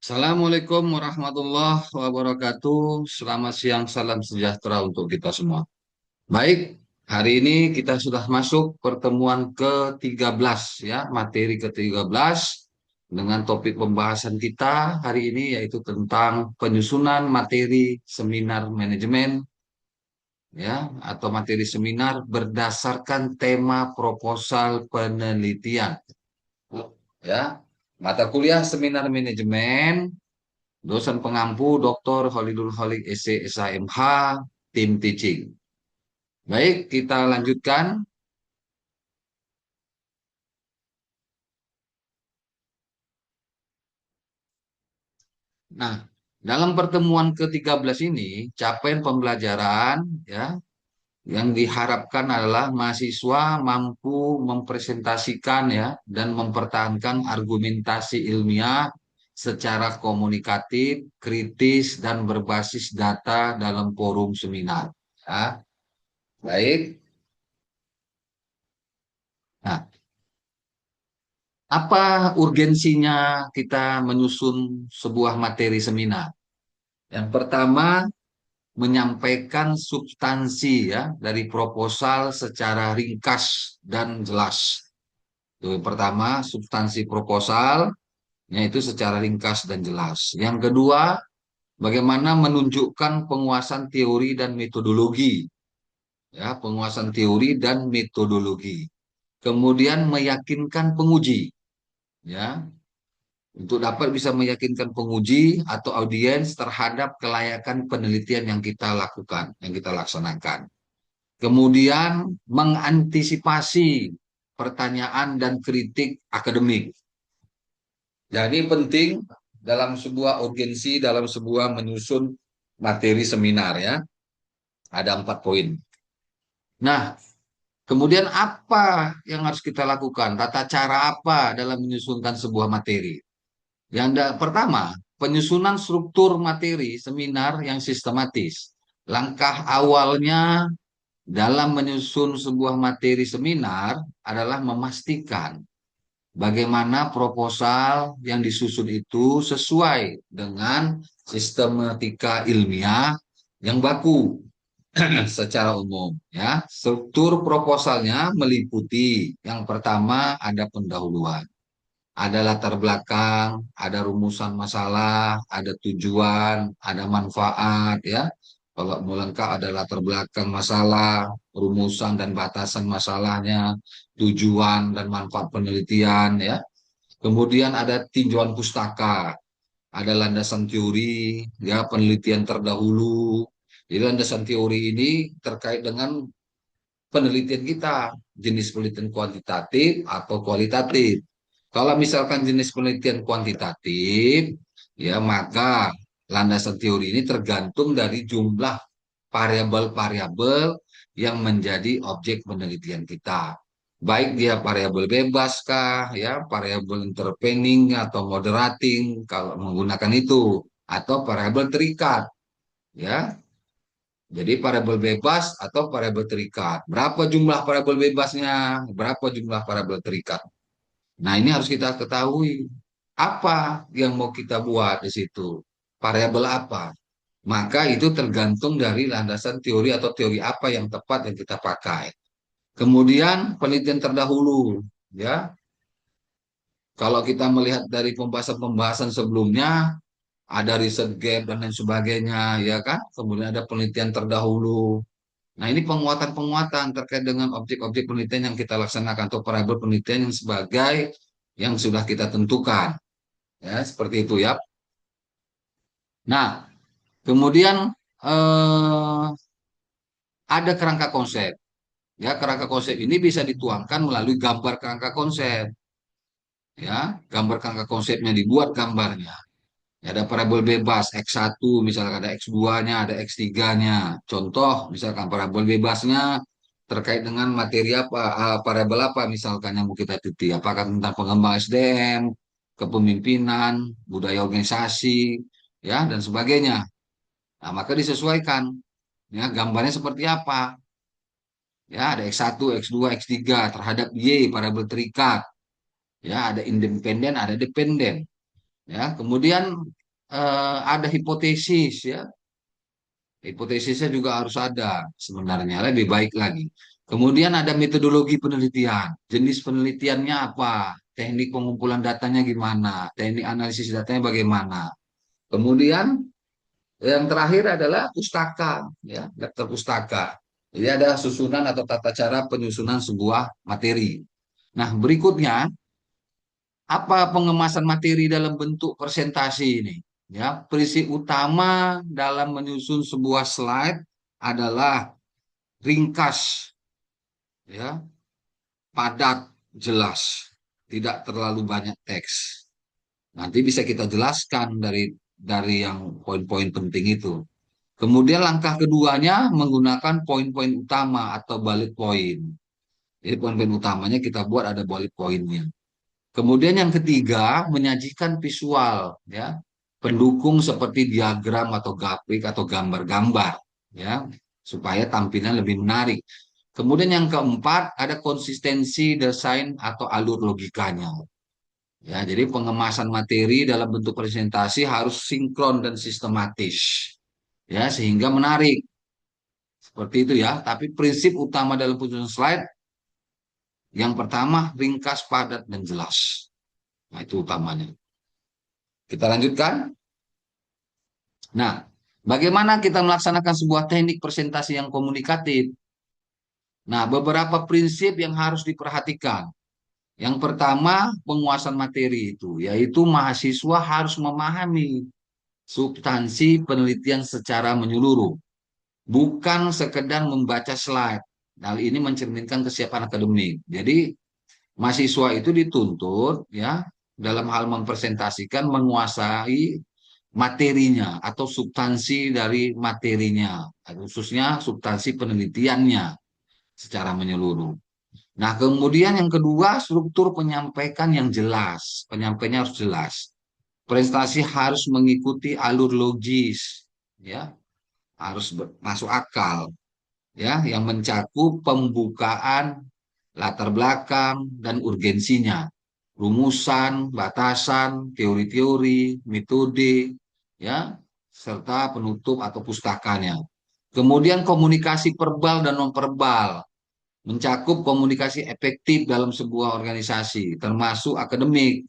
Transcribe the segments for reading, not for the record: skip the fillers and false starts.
Assalamualaikum warahmatullahi wabarakatuh. Selamat siang, salam sejahtera untuk kita semua. Baik, hari ini kita sudah masuk pertemuan ke-13 ya, materi ke-13 dengan topik pembahasan kita hari ini yaitu tentang penyusunan materi seminar manajemen ya atau materi seminar berdasarkan tema proposal penelitian ya. Mata kuliah seminar manajemen. Dosen pengampu Dr. Holidul Holik SC SHMH, tim teaching. Baik, kita lanjutkan. Nah, dalam pertemuan ke-13 ini, capaian pembelajaran ya yang diharapkan adalah mahasiswa mampu mempresentasikan ya dan mempertahankan argumentasi ilmiah secara komunikatif, kritis dan berbasis data dalam forum seminar. Ya, baik. Nah, apa urgensinya kita menyusun sebuah materi seminar? Yang pertama, menyampaikan substansi ya dari proposal secara ringkas dan jelas. Itu yang pertama, substansi proposal yaitu secara ringkas dan jelas. Yang kedua, bagaimana menunjukkan penguasaan teori dan metodologi, ya, penguasaan teori dan metodologi. Kemudian meyakinkan penguji, ya, untuk dapat bisa meyakinkan penguji atau audiens terhadap kelayakan penelitian yang kita lakukan, yang kita laksanakan. Kemudian mengantisipasi pertanyaan dan kritik akademik. Jadi penting dalam sebuah urgensi, dalam sebuah menyusun materi seminar ya, ada 4 poin. Nah, kemudian apa yang harus kita lakukan? Tata cara apa dalam menyusunkan sebuah materi? Pertama, penyusunan struktur materi seminar yang sistematis. Langkah awalnya dalam menyusun sebuah materi seminar adalah memastikan bagaimana proposal yang disusun itu sesuai dengan sistematika ilmiah yang baku secara umum ya. Struktur proposalnya meliputi yang pertama ada pendahuluan, ada latar belakang, ada rumusan masalah, ada tujuan, ada manfaat ya. Kalau mau lengkap ada latar belakang masalah, rumusan dan batasan masalahnya, tujuan dan manfaat penelitian ya. Kemudian ada tinjauan pustaka, ada landasan teori, ya penelitian terdahulu. Jadi landasan teori ini terkait dengan penelitian kita, jenis penelitian kuantitatif atau kualitatif. Kalau misalkan jenis penelitian kuantitatif, ya maka landasan teori ini tergantung dari jumlah variabel-variabel yang menjadi objek penelitian kita. Baik dia variabel bebas kah, ya variabel intervening atau moderating kalau menggunakan itu, atau variabel terikat, ya. Jadi variabel bebas atau variabel terikat. Berapa jumlah variabel bebasnya? Berapa jumlah variabel terikat? Nah, ini harus kita ketahui. Apa yang mau kita buat di situ? Variabel apa? Maka itu tergantung dari landasan teori atau teori apa yang tepat yang kita pakai. Kemudian penelitian terdahulu, ya. Kalau kita melihat dari pembahasan-pembahasan sebelumnya, ada riset gap dan lain sebagainya, ya kan? Kemudian ada penelitian terdahulu. Nah, ini penguatan-penguatan terkait dengan objek-objek penelitian yang kita laksanakan atau variabel penelitian yang sebagai yang sudah kita tentukan. Ya, seperti itu ya. Nah, kemudian eh, ada kerangka konsep. Ya, kerangka konsep ini bisa dituangkan melalui gambar kerangka konsep. Ya, gambar kerangka konsepnya dibuat gambarnya. Ya, ada parabol bebas X1, misalkan ada X2-nya, ada X3-nya. Contoh, misalkan parabol bebasnya terkait dengan materi apa, parabel apa misalkan yang mau kita teliti. Apakah tentang pengembang SDM, kepemimpinan, budaya organisasi, ya, dan sebagainya. Nah, maka disesuaikan. Ya, gambarnya seperti apa. Ya, ada X1, X2, X3 terhadap Y, parabel terikat. Ya, ada independen, ada dependen. Ya, kemudian ada hipotesis ya. Hipotesisnya juga harus ada sebenarnya, lebih baik lagi. Kemudian ada metodologi penelitian. Jenis penelitiannya apa? Teknik pengumpulan datanya gimana? Teknik analisis datanya bagaimana? Kemudian yang terakhir adalah pustaka, ya, daftar pustaka. Jadi ada susunan atau tata cara penyusunan sebuah materi. Nah, berikutnya apa pengemasan materi dalam bentuk presentasi ini? Ya, prinsip utama dalam menyusun sebuah slide adalah ringkas, ya, padat, jelas, tidak terlalu banyak teks. Nanti bisa kita jelaskan dari yang poin-poin penting itu. Kemudian langkah keduanya menggunakan poin-poin utama atau bullet point. Jadi poin-poin utamanya kita buat ada bullet pointnya. Kemudian yang ketiga menyajikan visual, ya, pendukung seperti diagram atau grafik atau gambar-gambar, ya, supaya tampilan lebih menarik. Kemudian yang keempat ada konsistensi desain atau alur logikanya. Ya, jadi pengemasan materi dalam bentuk presentasi harus sinkron dan sistematis, ya, sehingga menarik. Seperti itu ya. Tapi prinsip utama dalam penyusunan slide yang pertama ringkas, padat dan jelas. Nah, itu utamanya. Kita lanjutkan. Nah, bagaimana kita melaksanakan sebuah teknik presentasi yang komunikatif? Nah, beberapa prinsip yang harus diperhatikan. Yang pertama, penguasaan materi itu, yaitu mahasiswa harus memahami substansi penelitian secara menyeluruh, bukan sekedar membaca slide. Hal ini mencerminkan kesiapan akademik. Jadi, mahasiswa itu dituntut ya dalam hal mempresentasikan menguasai materinya atau substansi dari materinya, khususnya substansi penelitiannya secara menyeluruh. Nah, kemudian yang kedua, struktur penyampaikan yang jelas. Penyampaiannya harus jelas. Presentasi harus mengikuti alur logis, ya, harus masuk akal, ya, yang mencakup pembukaan, latar belakang, dan urgensinya, rumusan, batasan, teori-teori, metode, ya, serta penutup atau pustakanya. Kemudian komunikasi verbal dan nonverbal, mencakup komunikasi efektif dalam sebuah organisasi, termasuk akademik,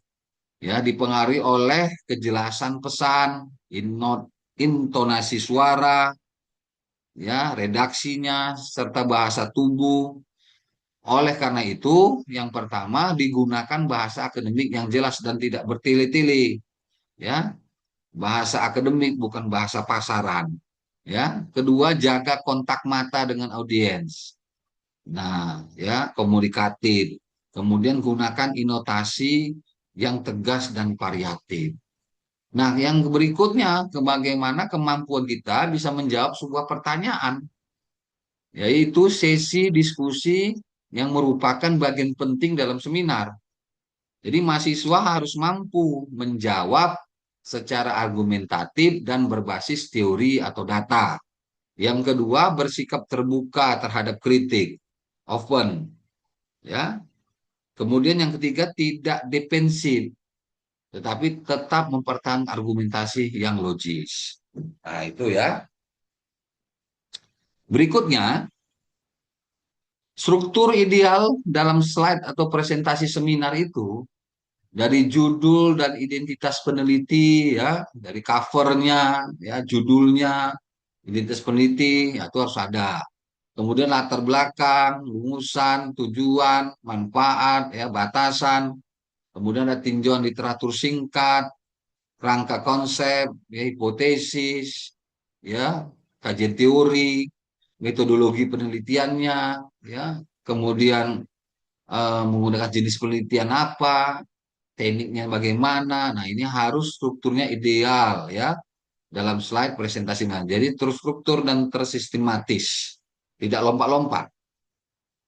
ya, dipengaruhi oleh kejelasan pesan, intonasi suara, ya, redaksinya, serta bahasa tubuh. Oleh karena itu, yang pertama digunakan bahasa akademik yang jelas dan tidak bertele-tele, ya. Bahasa akademik bukan bahasa pasaran, ya. Kedua, jaga kontak mata dengan audiens. Nah, ya, komunikatif. Kemudian gunakan intonasi yang tegas dan variatif. Nah, yang berikutnya, bagaimana kemampuan kita bisa menjawab sebuah pertanyaan, yaitu sesi diskusi yang merupakan bagian penting dalam seminar. Jadi mahasiswa harus mampu menjawab secara argumentatif dan berbasis teori atau data. Yang kedua, bersikap terbuka terhadap kritik, open, ya. Kemudian yang ketiga, tidak defensif, tetapi tetap mempertahankan argumentasi yang logis. Nah, itu ya. Berikutnya, struktur ideal dalam slide atau presentasi seminar itu dari judul dan identitas peneliti, ya, dari covernya, ya, judulnya, identitas peneliti, ya, itu harus ada. Kemudian latar belakang, rumusan, tujuan, manfaat, ya, batasan. Kemudian ada tinjauan literatur singkat, rangka konsep, ya, hipotesis, ya, kajian teori, metodologi penelitiannya, ya, kemudian menggunakan jenis penelitian apa, tekniknya bagaimana. Nah, ini harus strukturnya ideal ya dalam slide presentasi. Nah, jadi terstruktur dan tersistematis, tidak lompat-lompat.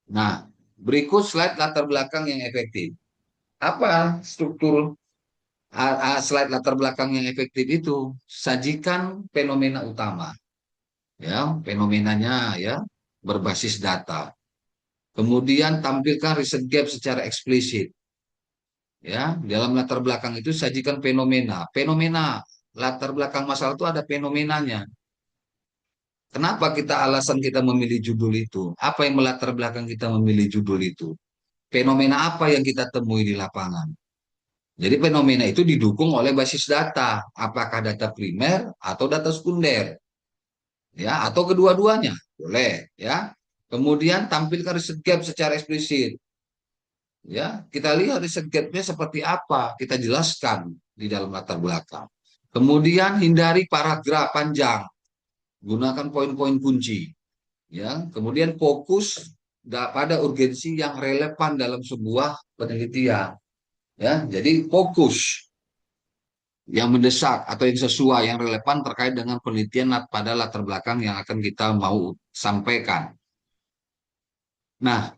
Nah, berikut slide latar belakang yang efektif. Apa struktur slide latar belakang yang efektif itu? Sajikan fenomena utama, ya, fenomenanya ya berbasis data. Kemudian tampilkan riset gap secara eksplisit. Ya, dalam latar belakang itu sajikan fenomena. Fenomena latar belakang masalah itu ada fenomenanya. Kenapa kita alasan kita memilih judul itu? Apa yang melatar belakang kita memilih judul itu? Fenomena apa yang kita temui di lapangan? Jadi fenomena itu didukung oleh basis data, apakah data primer atau data sekunder, ya, atau kedua-duanya, boleh, ya. Kemudian tampilkan riset gap secara eksplisit, ya. Kita lihat riset gapnya seperti apa, kita jelaskan di dalam latar belakang. Kemudian hindari paragraf panjang, gunakan poin-poin kunci, ya. Kemudian fokus pada urgensi yang relevan dalam sebuah penelitian, ya. Jadi fokus yang mendesak atau yang sesuai, yang relevan terkait dengan penelitian pada latar belakang yang akan kita mau sampaikan. Nah,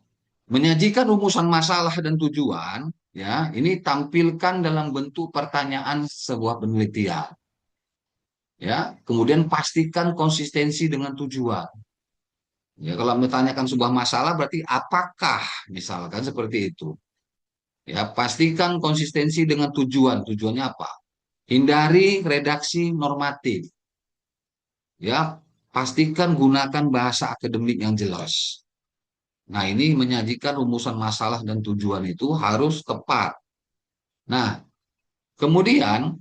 menyajikan rumusan masalah dan tujuan, ya, ini tampilkan dalam bentuk pertanyaan sebuah penelitian, ya. Kemudian pastikan konsistensi dengan tujuan. Ya, kalau menanyakan sebuah masalah berarti apakah, misalkan seperti itu. Ya, pastikan konsistensi dengan tujuan. Tujuannya apa? Hindari redaksi normatif. Ya, pastikan gunakan bahasa akademik yang jelas. Nah, ini menyajikan rumusan masalah dan tujuan itu harus tepat. Nah, kemudian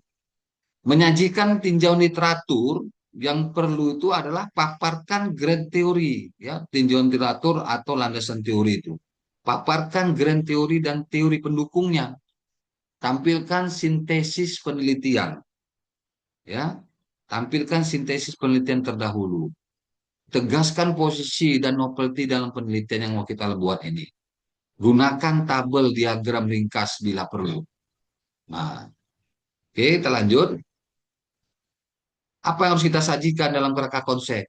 menyajikan tinjauan literatur yang perlu itu adalah paparkan grand teori, ya, tinjauan literatur atau landasan teori itu. Paparkan grand teori dan teori pendukungnya. Tampilkan sintesis penelitian, ya. Tampilkan sintesis penelitian terdahulu. Tegaskan posisi dan novelty dalam penelitian yang mau kita buat ini. Gunakan tabel diagram ringkas bila perlu. Nah, oke, kita lanjut. Apa yang harus kita sajikan dalam kerangka konsep?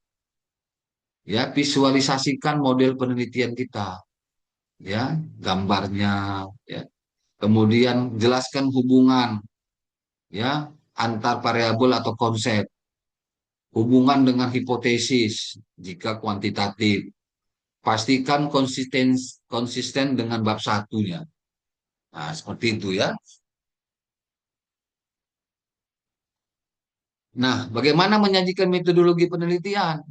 Ya, visualisasikan model penelitian kita, ya, gambarnya, ya. Kemudian jelaskan hubungan, ya, antar variabel atau konsep, hubungan dengan hipotesis jika kuantitatif. Pastikan konsisten dengan bab satunya. Nah, seperti itu ya. Nah, bagaimana menyajikan metodologi penelitian?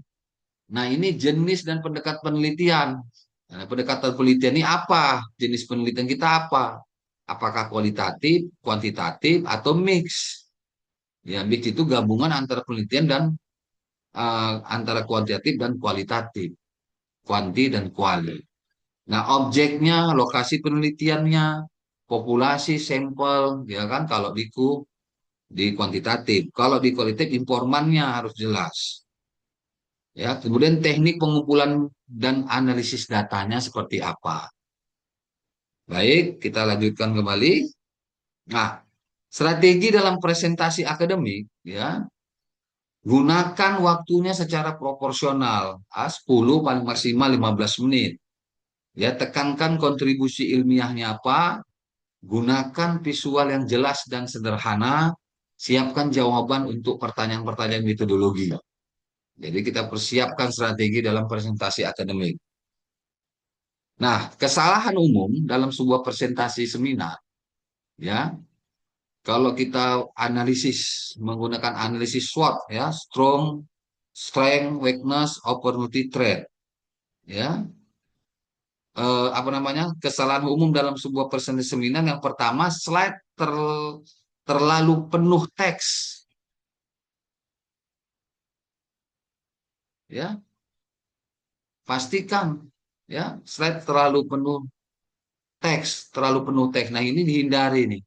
Nah, ini jenis dan pendekat penelitian. Nah, pendekatan penelitian ini apa? Jenis penelitian kita apa? Apakah kualitatif, kuantitatif, atau mix? Ya, mix itu gabungan antara penelitian dan antara kuantitatif dan kualitatif, kuanti dan kuali. Nah, objeknya, lokasi penelitiannya, populasi, sampel, ya kan? Kalau di kuantitatif, kalau di kualitatif informannya harus jelas. Ya, kemudian teknik pengumpulan dan analisis datanya seperti apa. Baik, kita lanjutkan kembali. Nah, strategi dalam presentasi akademik, ya, gunakan waktunya secara proporsional, 10 paling maksimal 15 menit. Ya, tekankan kontribusi ilmiahnya apa, gunakan visual yang jelas dan sederhana, siapkan jawaban untuk pertanyaan-pertanyaan metodologi. Jadi kita persiapkan strategi dalam presentasi akademik. Nah, kesalahan umum dalam sebuah presentasi seminar, ya, kalau kita analisis menggunakan analisis SWOT, ya, strong, strength, weakness, opportunity, threat, ya, apa namanya, kesalahan umum dalam sebuah presentasi seminar yang pertama slide terlalu penuh teks, ya, pastikan, ya, slide terlalu penuh teks. Nah, ini dihindari nih,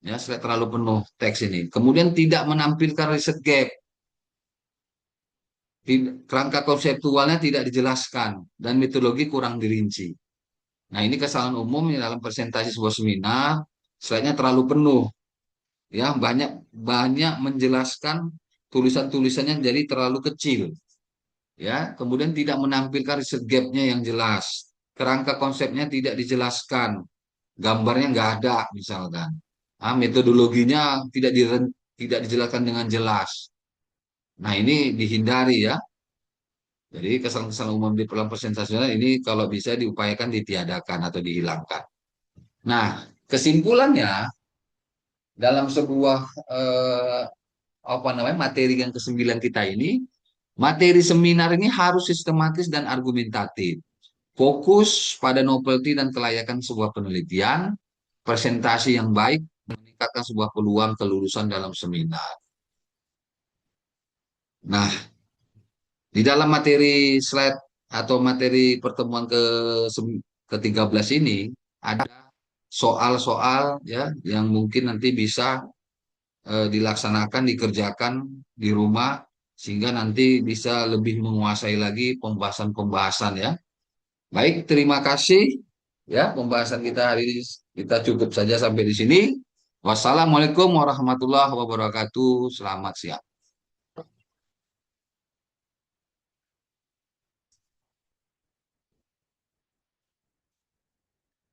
ya, slide terlalu penuh teks ini. Kemudian tidak menampilkan riset gap, kerangka konseptualnya tidak dijelaskan dan metodologi kurang dirinci. Nah, ini kesalahan umum dalam presentasi sebuah seminar, slide-nya terlalu penuh, ya, banyak banyak menjelaskan tulisan-tulisannya jadi terlalu kecil, ya. Kemudian tidak menampilkan riset gap-nya yang jelas, kerangka konsepnya tidak dijelaskan, gambarnya nggak ada misalkan, metodologinya tidak dijelaskan dengan jelas. Nah, ini dihindari ya. Jadi kesalahan-kesalahan umum di dalam presentasi ini kalau bisa diupayakan ditiadakan atau dihilangkan. Nah, Kesimpulannya, dalam sebuah apa namanya materi yang kesembilan kita ini, materi seminar ini harus sistematis dan argumentatif. Fokus pada novelty dan kelayakan sebuah penelitian, presentasi yang baik, meningkatkan sebuah peluang kelulusan dalam seminar. Nah, di dalam materi slide atau materi pertemuan ke-13 ini ada soal-soal ya yang mungkin nanti bisa dilaksanakan, dikerjakan di rumah sehingga nanti bisa lebih menguasai lagi pembahasan-pembahasan ya. Baik, terima kasih ya pembahasan kita hari ini kita cukup saja sampai di sini. Wassalamualaikum warahmatullahi wabarakatuh. Selamat siang.